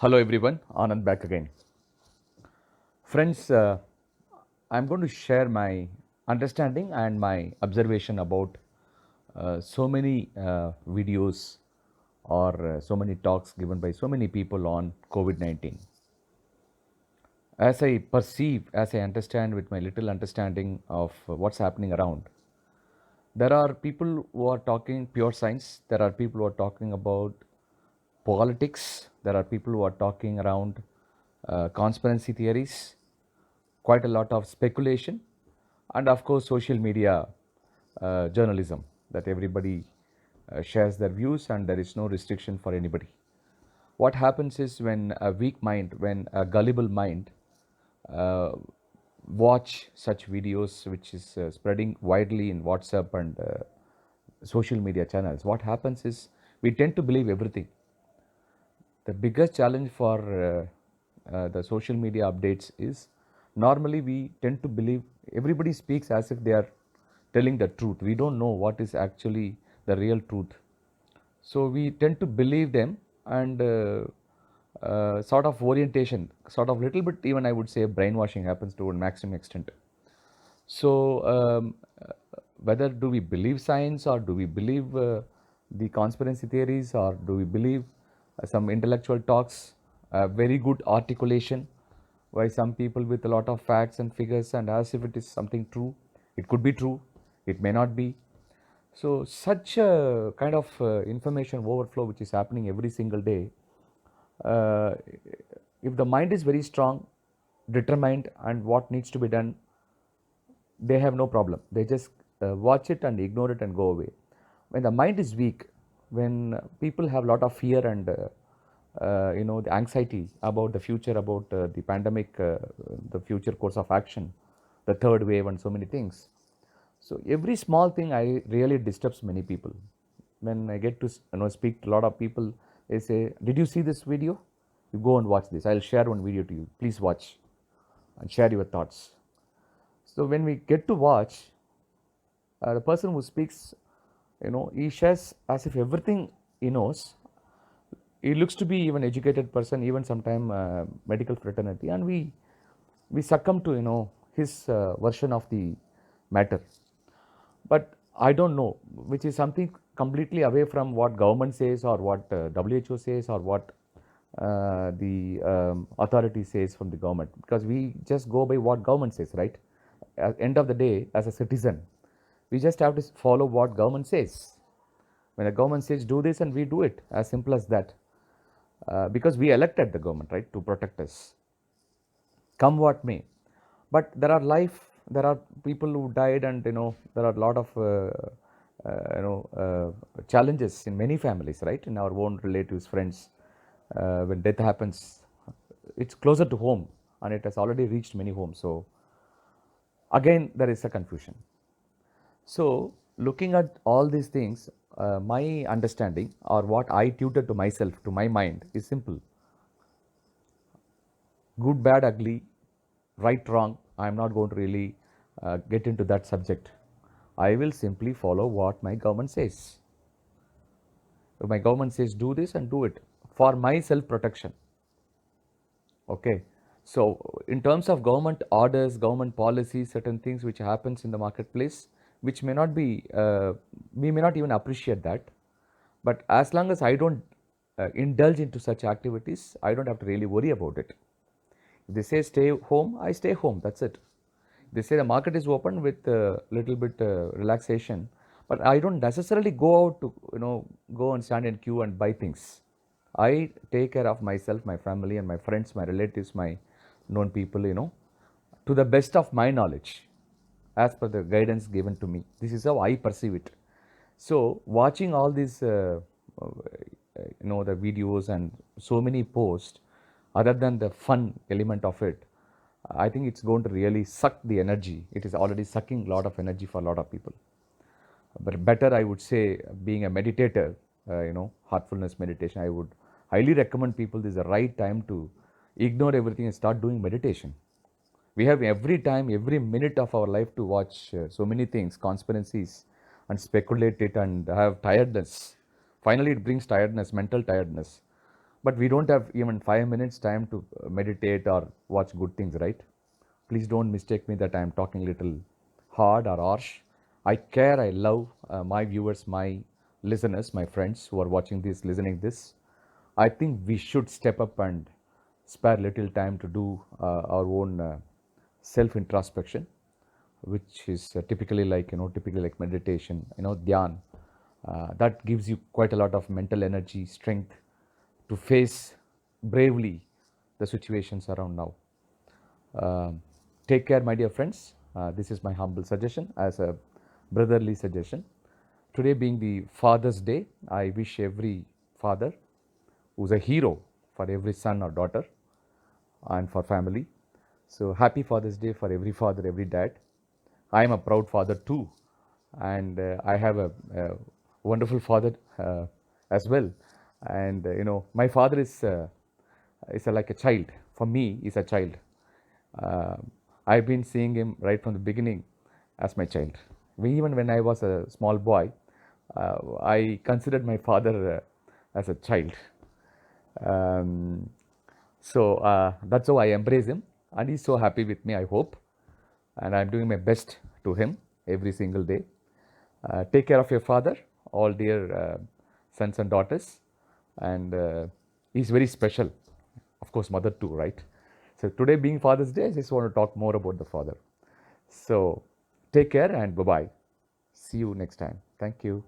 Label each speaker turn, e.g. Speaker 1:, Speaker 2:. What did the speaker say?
Speaker 1: Hello everyone, Anand back again. Friends, I'm going to share my understanding and my observation about so many videos or so many talks given by so many people on COVID 19. As I perceive, as I understand with my little understanding of what's happening around, there are people who are talking pure science, there are people who are talking about politics, there are people who are talking around conspiracy theories, quite a lot of speculation, and of course, social media journalism that everybody shares their views and there is no restriction for anybody. What happens is when a weak mind, when a gullible mind uh, watch such videos which is spreading widely in WhatsApp and social media channels, what happens is we tend to believe everything. The biggest challenge for the social media updates is normally we tend to believe everybody speaks as if they are telling the truth. We don't know what is actually the real truth. So we tend to believe them and sort of orientation, sort of little bit even I would say brainwashing happens to a maximum extent. So, whether do we believe science or do we believe the conspiracy theories or do we believe some intellectual talks, very good articulation by some people with a lot of facts and figures and as if it is something true. It could be true, it may not be. So, such a kind of information overflow which is happening every single day, uh, if the mind is very strong, determined, and what needs to be done, they have no problem. They just watch it and ignore it and go away. When the mind is weak, when people have a lot of fear and the anxiety about the future, about the pandemic, the future course of action, the third wave, and so many things. So every small thing I really disturbs many people. When I get to speak to a lot of people, they say, "Did you see this video? You go and watch this. I'll share one video to you. Please watch and share your thoughts." So when we get to watch, the person who speaks, he shares as if everything he knows. He looks to be even educated person, even sometime medical fraternity, and we succumb to his version of the matter. But I don't know, which is something completely away from what government says or what WHO says or what the authority says from the government, because we just go by what government says, right? At end of the day, as a citizen, we just have to follow what government says. When the government says do this, and we do it, as simple as that, because we elected the government, right, to protect us, come what may. But there are people who died, and there are a lot of challenges in many families, right, in our own relatives, friends. When death happens, it's closer to home, and it has already reached many homes. So again, there is a confusion. So, looking at all these things, my understanding or what I tutor to myself, to my mind, is simple: good, bad, ugly, right, wrong. I am not going to really get into that subject. I will simply follow what my government says. If my government says do this, and do it for my self protection. Okay. So, in terms of government orders, government policies, certain things which happens in the marketplace, which may not be, we may not even appreciate that. But as long as I don't indulge into such activities, I don't have to really worry about it. If they say stay home, I stay home. That's it. They say the market is open with a little bit relaxation, but I don't necessarily go out to go and stand in queue and buy things. I take care of myself, my family, and my friends, my relatives, my known people, to the best of my knowledge, as per the guidance given to me. This is how I perceive it. So, watching all these, the videos and so many posts, other than the fun element of it, I think it's going to really suck the energy. It is already sucking a lot of energy for a lot of people. But better, I would say, being a meditator, heartfulness meditation, I would highly recommend people this is the right time to ignore everything and start doing meditation. We have every time, every minute of our life to watch so many things, conspiracies, and speculate it and have tiredness. Finally, it brings tiredness, mental tiredness. But we don't have even 5 minutes time to meditate or watch good things, right? Please don't mistake me that I'm talking little hard or harsh. I care, I love my viewers, my listeners, my friends who are watching this, listening this. I think we should step up and spare little time to do our own self introspection, which is typically like typically like meditation, dhyan. That gives you quite a lot of mental energy, strength to face bravely the situations around now. Um, Take care, my dear friends. This is my humble suggestion as a brotherly suggestion. Today being the Father's Day, I wish every father who's a hero for every son or daughter and for family. So happy Father's Day for every father, every dad. I am a proud father too, and I have a wonderful father as well. And my father is like a child for me. Is a child. Uh, I've been seeing him right from the beginning as my child. Even when I was a small boy, I considered my father as a child. Um, so that's how I embrace him, and he's so happy with me, I hope. And I'm doing my best to him every single day. Take care of your father, all dear sons and daughters. And he's very special. Of course, mother too, right? So today being Father's Day, I just want to talk more about the father. So take care and bye bye. See you next time. Thank you.